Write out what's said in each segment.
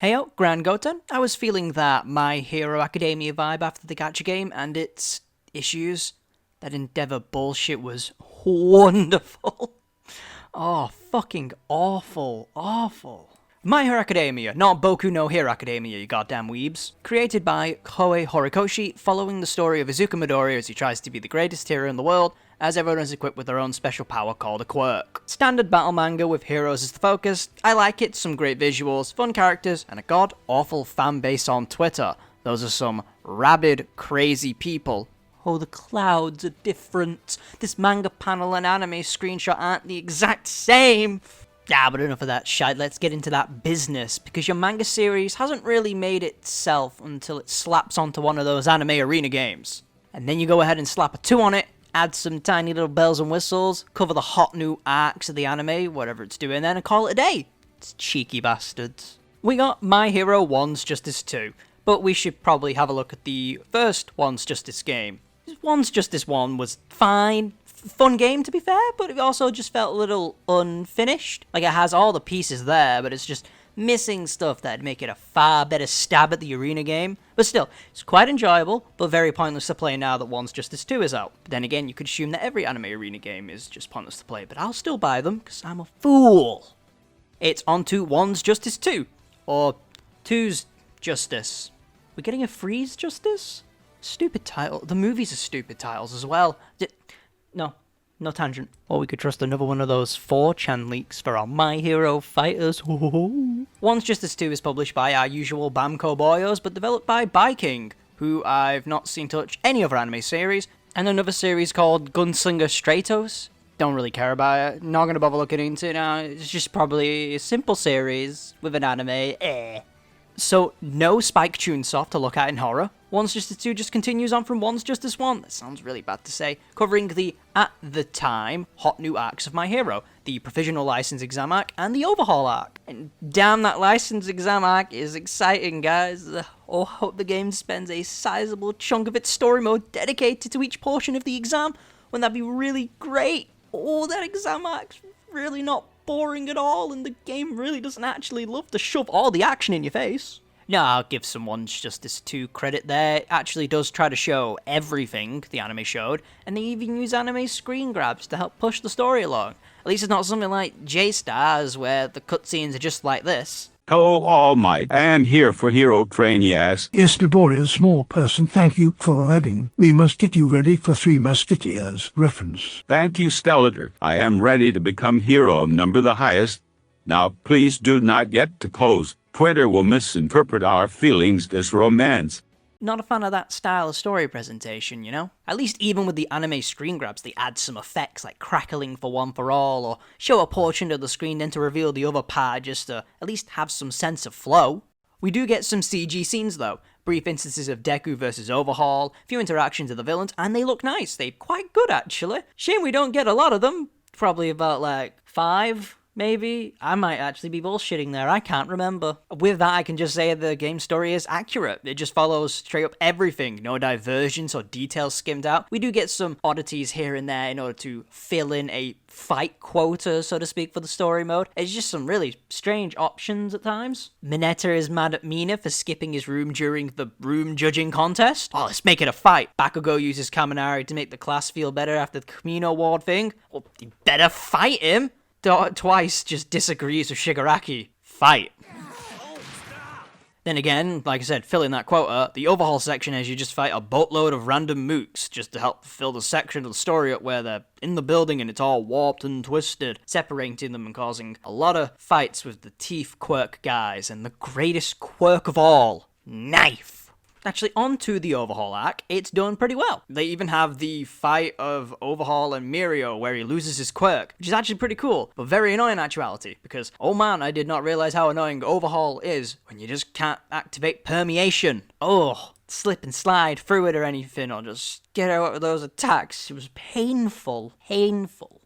Heyo, GrandGoten. I was feeling that My Hero Academia vibe after the gacha game and its issues. That Endeavor bullshit was wonderful. Oh, fucking awful, awful. My Hero Academia, not Boku no Hero Academia, you goddamn weebs. Created by Koei Horikoshi, following the story of Izuku Midori as he tries to be the greatest hero in the world, as everyone is equipped with their own special power called a quirk. Standard battle manga with heroes as the focus. I like it, some great visuals, fun characters, and a god-awful fan base on Twitter. Those are some rabid, crazy people. Oh, the clouds are different. This manga panel and anime screenshot aren't the exact same. Yeah, but enough of that shite, let's get into that business, because your manga series hasn't really made itself until it slaps onto one of those anime arena games. And then you go ahead and slap a 2 on it, add some tiny little bells and whistles, cover the hot new arcs of the anime, whatever it's doing then, and call it a day. It's cheeky bastards. We got My Hero One's Justice 2, but we should probably have a look at the first One's Justice game. One's Justice 1 was fine. Fun game, to be fair, but it also just felt a little unfinished. Like, it has all the pieces there, but it's just missing stuff that'd make it a far better stab at the arena game. But still, it's quite enjoyable, but very pointless to play now that One's Justice 2 is out. But then again, you could assume that every anime arena game is just pointless to play, but I'll still buy them, because I'm a fool. It's on to One's Justice 2, or Two's Justice. We're getting a Freeze Justice? Stupid title. The movies are stupid titles as well. No tangent. Or we could trust another one of those 4chan leaks for our My Hero fighters. One's Justice 2 is published by our usual Bamco boyos, but developed by King, who I've not seen touch any other anime series, and another series called Gunslinger Stratos. Don't really care about it. Not gonna bother looking into it now. It's just probably a simple series with an anime. So, no Spike Chunsoft to look at in horror. One's Justice 2 just continues on from One's Justice 1, that sounds really bad to say, covering the, at the time, hot new arcs of My Hero, the Provisional License Exam arc, and the Overhaul arc. And damn, that License Exam arc is exciting, guys. Oh, hope the game spends a sizable chunk of its story mode dedicated to each portion of the exam. Wouldn't that be really great? Oh, that exam arc's really not boring at all, and the game really doesn't actually love to shove all the action in your face. No, I'll give One's Justice 2 credit there. It actually does try to show everything the anime showed, and they even use anime screen grabs to help push the story along. At least it's not something like J-Stars, where the cutscenes are just like this. Hello, All Might. I am here for Hero Train, yes. Yes, laborious small person, thank you for adding. We must get you ready for Three Musketeers reference. Thank you, Stellator. I am ready to become hero of number the highest. Now, please do not get too close. Twitter will misinterpret our feelings as romance. Not a fan of that style of story presentation, you know? At least even with the anime screen grabs, they add some effects like crackling for one for all, or show a portion of the screen then to reveal the other part just to at least have some sense of flow. We do get some CG scenes though, brief instances of Deku versus Overhaul, few interactions of the villains, and they look nice. They're quite good actually. Shame we don't get a lot of them. Probably about like 5. Maybe. I might actually be bullshitting there, I can't remember. With that, I can just say the game story is accurate. It just follows straight up everything, no diversions or details skimmed out. We do get some oddities here and there in order to fill in a fight quota, so to speak, for the story mode. It's just some really strange options at times. Mineta is mad at Mina for skipping his room during the room judging contest. Oh, let's make it a fight. Bakugo uses Kaminari to make the class feel better after the Camino Award thing. Well, you better fight him. Twice just disagrees with Shigaraki. Fight. Then again, like I said, filling that quota, the Overhaul section has you just fight a boatload of random mooks just to help fill the section of the story up where they're in the building and it's all warped and twisted, separating them and causing a lot of fights with the teeth quirk guys and the greatest quirk of all, knife. Actually, onto the Overhaul arc, it's done pretty well. They even have the fight of Overhaul and Mirio where he loses his quirk, which is actually pretty cool, but very annoying in actuality, because, oh man, I did not realize how annoying Overhaul is when you just can't activate permeation. Oh, slip and slide through it or anything, or just get out of those attacks. It was painful.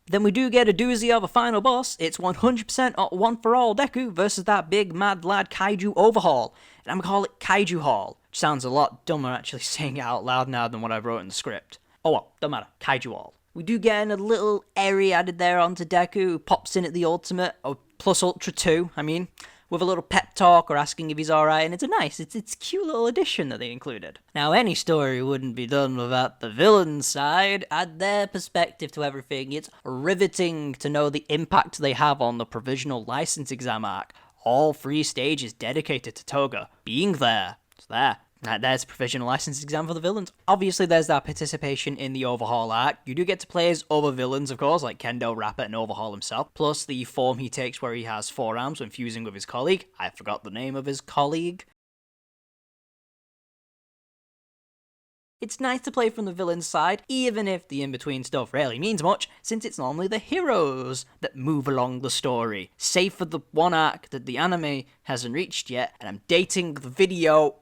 Then we do get a doozy of a final boss. It's 100% one for all Deku versus that big mad lad Kaiju Overhaul. And I'm gonna call it Kaiju Hall. Which sounds a lot dumber actually saying it out loud now than what I wrote in the script. Oh well, don't matter. Kaiju Hall. We do get in a little area added there onto Deku, who pops in at the ultimate, or plus Ultra 2, I mean. with a little pep talk or asking if he's alright, and it's a cute little addition that they included. Now, any story wouldn't be done without the villain side. Add their perspective to everything. It's riveting to know the impact they have on the provisional license exam arc. All 3 stages dedicated to Toga being there. It's there. There's a provisional license exam for the villains. Obviously, there's that participation in the Overhaul arc. You do get to play as other villains, of course, like Kendo, Rapper, and Overhaul himself, plus the form he takes where he has 4 arms when fusing with his colleague. I forgot the name of his colleague. It's nice to play from the villain's side, even if the in-between stuff rarely means much, since it's normally the heroes that move along the story. Save for the one arc that the anime hasn't reached yet, and I'm dating the video.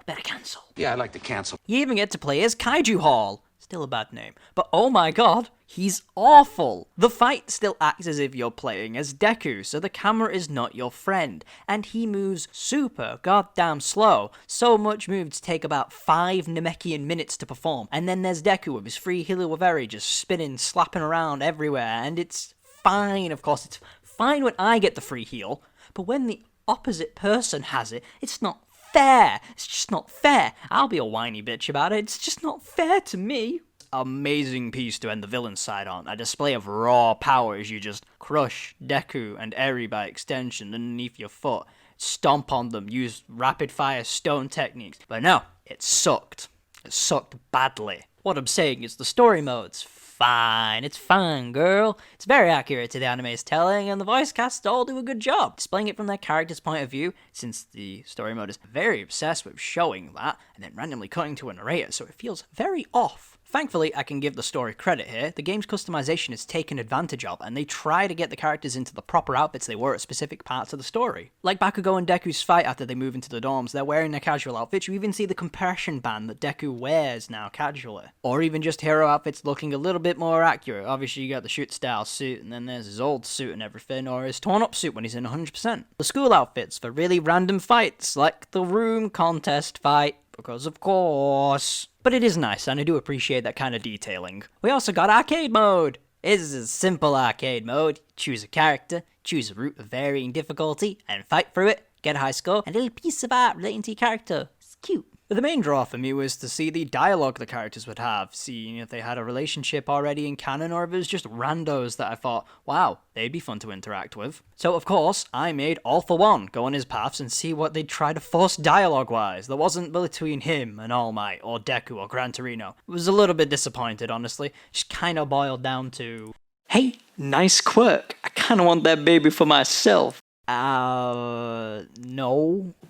Better cancel. Yeah, I'd like to cancel. You even get to play as Kaiju Hall. Still a bad name. But oh my god, he's awful. The fight still acts as if you're playing as Deku, so the camera is not your friend. And he moves super goddamn slow. So much moves take about 5 Namekian minutes to perform. And then there's Deku with his free Hiliwaveri just spinning, slapping around everywhere. And it's fine, of course, it's fine when I get the free heal. But when the opposite person has it, it's not fair. It's just not fair. I'll be a whiny bitch about it. It's just not fair to me. Amazing piece to end the villain side on. A display of raw power as you just crush Deku and Eri by extension underneath your foot. Stomp on them. Use rapid fire stone techniques. But no, it sucked. It sucked badly. What I'm saying is the story mode's fine. It's fine, girl. It's very accurate to the anime's telling, and the voice casts all do a good job displaying it from their character's point of view, since the story mode is very obsessed with showing that, and then randomly cutting to a narrator, so it feels very off. Thankfully, I can give the story credit here. The game's customization is taken advantage of, and they try to get the characters into the proper outfits they were at specific parts of the story. Like Bakugo and Deku's fight after they move into the dorms, they're wearing their casual outfits. You even see the compression band that Deku wears now casually. Or even just hero outfits looking a little bit more accurate. Obviously, you got the shoot style suit, and then there's his old suit and everything, or his torn up suit when he's in 100%. The school outfits for really random fights, like the room contest fight, because of course. But it is nice, and I do appreciate that kind of detailing. We also got arcade mode. This is a simple arcade mode. Choose a character, choose a route of varying difficulty, and fight through it, get a high score, and a little piece of art relating to your character. It's cute. But the main draw for me was to see the dialogue the characters would have, seeing if they had a relationship already in canon or if it was just randos that I thought, wow, they'd be fun to interact with. So of course, I made All For One go on his paths and see what they'd try to force dialogue-wise. There wasn't between him and All Might, or Deku, or Gran Torino. I was a little bit disappointed, honestly. Just kinda boiled down to, hey, nice quirk. I kinda want that baby for myself. No.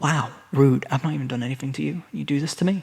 Wow, rude. I've not even done anything to you. You do this to me.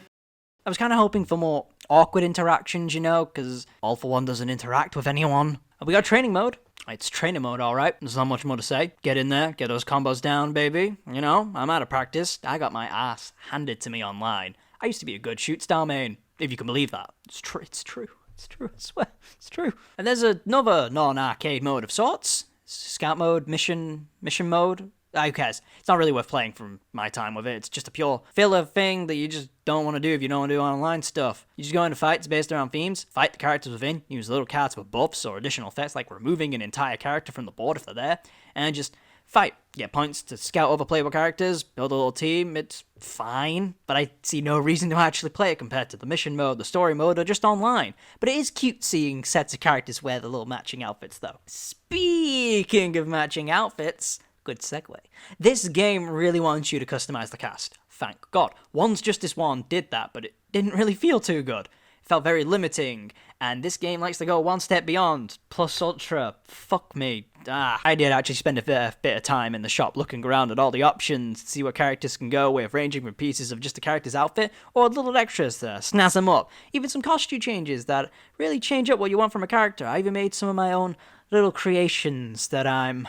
I was kind of hoping for more awkward interactions, you know, because All For One doesn't interact with anyone. And we got training mode. It's training mode, alright. There's not much more to say. Get in there, get those combos down, baby. You know, I'm out of practice. I got my ass handed to me online. I used to be a good shoot style main, if you can believe that. It's true, it's true, it's true, I swear, it's true. And there's another non-arcade mode of sorts. Scout mode, mission mode. Who cares? It's not really worth playing from my time with it. It's just a pure filler thing that you just don't want to do if you don't want to do online stuff. You just go into fights based around themes, fight the characters within, use little cards with buffs or additional effects like removing an entire character from the board if they're there, and just fight. Get points to scout other playable characters, build a little team. It's fine, but I see no reason to actually play it compared to the mission mode, the story mode, or just online. But it is cute seeing sets of characters wear the little matching outfits though. Speaking of matching outfits, good segue. This game really wants you to customize the cast. Thank God. One's Justice 1 did that, but it didn't really feel too good. It felt very limiting, and this game likes to go one step beyond. Plus Ultra. Fuck me. I did actually spend a bit of time in the shop looking around at all the options to see what characters can go with, ranging from pieces of just the character's outfit, or little extras to snazz them up. Even some costume changes that really change up what you want from a character. I even made some of my own little creations that I'm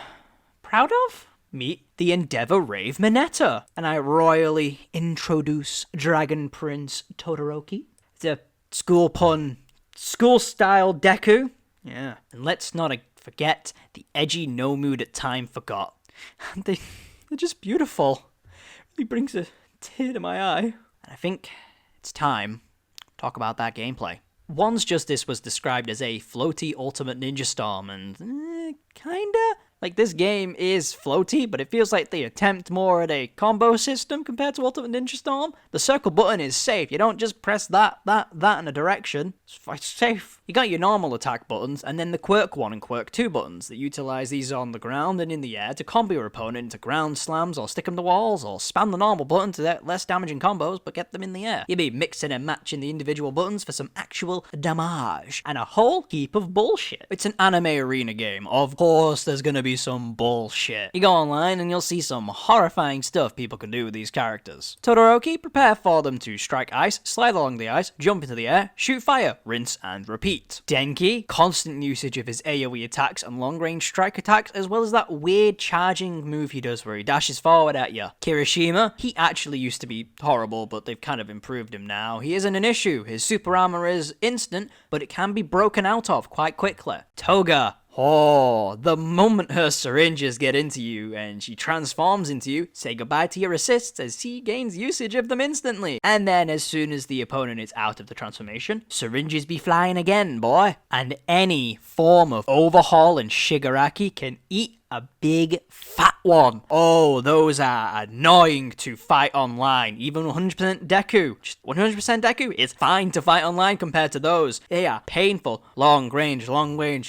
proud of? Meet the Endeavor Rave Mineta, and I royally introduce Dragon Prince Todoroki. It's a school pun, school-style Deku. Yeah, and let's not forget the edgy no mood at time forgot. They're just beautiful. Really brings a tear to my eye. And I think it's time to talk about that gameplay. One's Justice was described as a floaty ultimate ninja storm, and kinda Like, this game is floaty, but it feels like they attempt more at a combo system compared to Ultimate Ninja Storm. The circle button is safe. You don't just press that in a direction. It's safe. You got your normal attack buttons, and then the Quirk 1 and Quirk 2 buttons that utilize these on the ground and in the air to combo your opponent into ground slams, or stick them to walls, or spam the normal button to get less damaging combos, but get them in the air. You'd be mixing and matching the individual buttons for some actual damage, and a whole heap of bullshit. It's an anime arena game. Of course there's gonna be some bullshit. You go online and you'll see some horrifying stuff people can do with these characters. Todoroki, prepare for them to strike ice, slide along the ice, jump into the air, shoot fire, rinse and repeat. Denki, constant usage of his AoE attacks and long-range strike attacks, as well as that weird charging move he does where he dashes forward at you. Kirishima, he actually used to be horrible, but they've kind of improved him now. He isn't an issue. His super armor is instant, but it can be broken out of quite quickly. Toga, oh, the moment her syringes get into you and she transforms into you, say goodbye to your assists as she gains usage of them instantly. And then as soon as the opponent is out of the transformation, syringes be flying again, boy. And any form of overhaul in Shigaraki can eat a big fat one. Oh, those are annoying to fight online. Even 100% Deku. Just 100% Deku is fine to fight online compared to those. They are painful. Long range,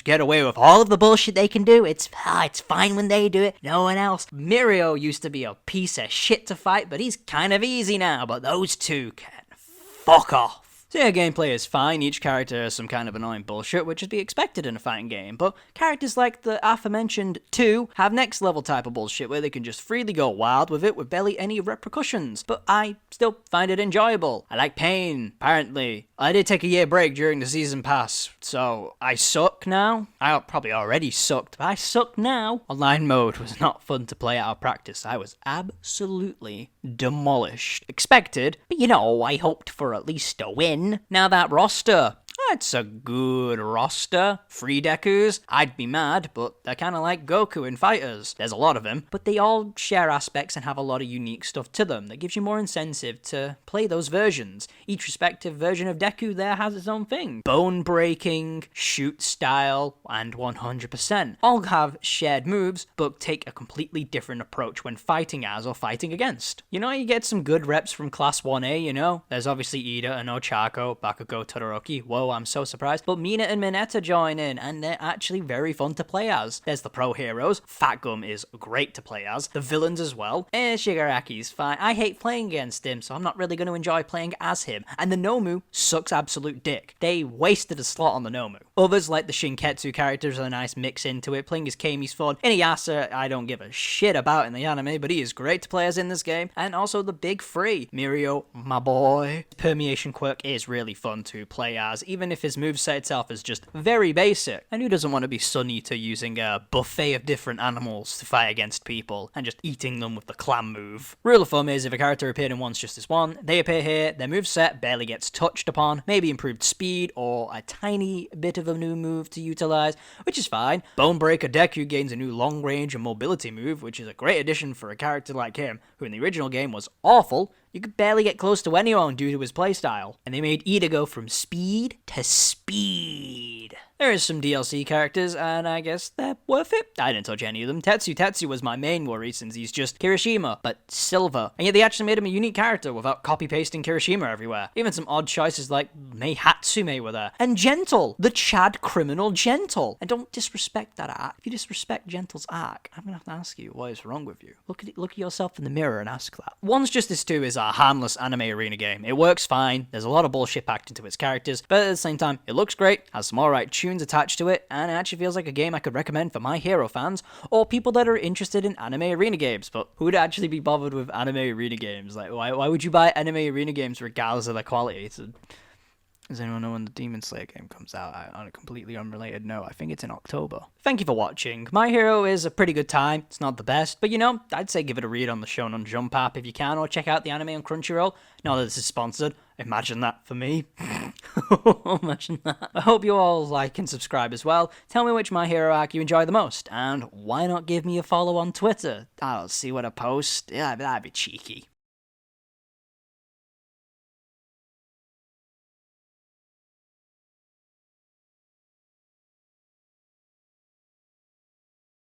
get away with all of the bullshit they can do. It's fine when they do it. No one else. Mirio used to be a piece of shit to fight, but he's kind of easy now. But those two can fuck off. So yeah, gameplay is fine, each character has some kind of annoying bullshit, which is to be expected in a fighting game, but characters like the aforementioned two have next level type of bullshit where they can just freely go wild with it with barely any repercussions, but I still find it enjoyable. I like pain, apparently. I did take a year break during the season pass, so I suck now. I probably already sucked, but I suck now. Online mode was not fun to play out of practice. I was absolutely demolished. Expected, but you know, I hoped for at least a win. Now that roster, it's a good roster. Free Dekus, I'd be mad, but they're kind of like Goku in Fighters. There's a lot of them, but they all share aspects and have a lot of unique stuff to them that gives you more incentive to play those versions. Each respective version of Deku there has its own thing. Bone breaking, shoot style, and 100%. All have shared moves, but take a completely different approach when fighting as or fighting against. You know, you get some good reps from Class 1A, you know? There's obviously Ida and Ochako, Bakugo, Todoroki. Whoa, I'm so surprised. But Mina and Mineta join in, and they're actually very fun to play as. There's the pro heroes. Fat Gum is great to play as. The villains as well. Shigaraki's fine. I hate playing against him, so I'm not really going to enjoy playing as him. And the Nomu sucks absolute dick. They wasted a slot on the Nomu. Others, like the Shinketsu characters, are a nice mix into it. Playing as Kami's fun. Inuyasha, I don't give a shit about in the anime, but he is great to play as in this game. And also the big three. Mirio, my boy. Permeation Quirk is really fun to play as, even if his moveset itself is just very basic. And who doesn't want to be Sun Eater using a buffet of different animals to fight against people and just eating them with the clam move? Rule of thumb is if a character appeared in Once Just As One, they appear here, their moveset barely gets touched upon, maybe improved speed or a tiny bit of a new move to utilize, which is fine. Bonebreaker Deku gains a new long range and mobility move, which is a great addition for a character like him, who in the original game was awful. You could barely get close to anyone due to his playstyle. And they made Ida go from speed to speed. There is some DLC characters, and I guess they're worth it. I didn't touch any of them. Tetsu was my main worry since he's just Kirishima, but silver. And yet they actually made him a unique character without copy-pasting Kirishima everywhere. Even some odd choices like Mei Hatsume were there. And Gentle, the Chad criminal Gentle. And don't disrespect that arc. If you disrespect Gentle's arc, I'm gonna have to ask you, what is wrong with you? Look at yourself in the mirror and ask that. Once Justice 2 is a harmless anime arena game. It works fine, there's a lot of bullshit packed into its characters, but at the same time, it looks great, has some alright tunes attached to it, and it actually feels like a game I could recommend for My Hero fans, or people that are interested in anime arena games. But who would actually be bothered with anime arena games? Like, why would you buy anime arena games regardless of their quality? Does anyone know when the Demon Slayer game comes out? On a completely unrelated note, I think it's in October. Thank you for watching. My Hero is a pretty good time. It's not the best, but you know, I'd say give it a read on the Shonen Jump app if you can, or check out the anime on Crunchyroll. Not that this is sponsored. Imagine that for me. Imagine that. I hope you all like and subscribe as well. Tell me which My Hero arc you enjoy the most, and why not give me a follow on Twitter? I'll see what I post. Yeah, that'd be cheeky.